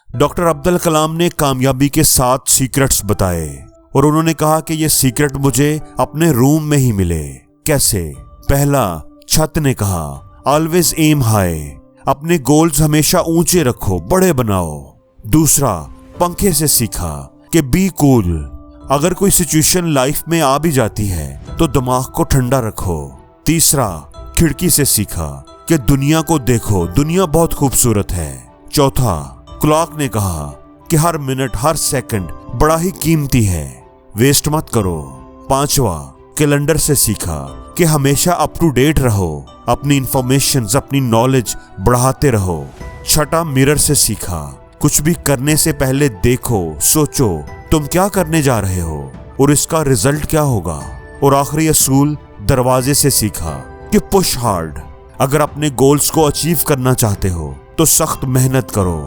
Doctor Abdul Kalam ने कामयाबी के 7 सीक्रेट्स बताए और उन्होंने कहा कि ये सीक्रेट मुझे अपने रूम में ही मिले। कैसे? पहला, छत ने कहा ऑलवेज एम हाई, अपने गोल्स हमेशा ऊंचे रखो, बड़े बनाओ। दूसरा, पंखे से सीखा कि बी कूल, अगर कोई सिचुएशन लाइफ में आ भी जाती है तो दिमाग को ठंडा रखो। तीसरा, खिड़की से सीखा कि दुनिया को देखो, दुनिया बहुत खूबसूरत है। चौथा, क्लॉक ने कहा कि हर मिनट हर सेकंड बड़ा ही कीमती है, वेस्ट मत करो। पांचवा, कैलेंडर से सीखा कि हमेशा अप टू डेट रहो, अपनी इंफॉर्मेशन, अपनी नॉलेज बढ़ाते रहो। छठा, मिरर से सीखा कुछ भी करने से पहले देखो, सोचो तुम क्या करने जा रहे हो और इसका रिजल्ट क्या होगा। और आखिरी असूल, दरवाजे से सीखा कि पुश हार्ड, अगर अपने गोल्स को अचीव करना चाहते हो तो सख्त मेहनत करो।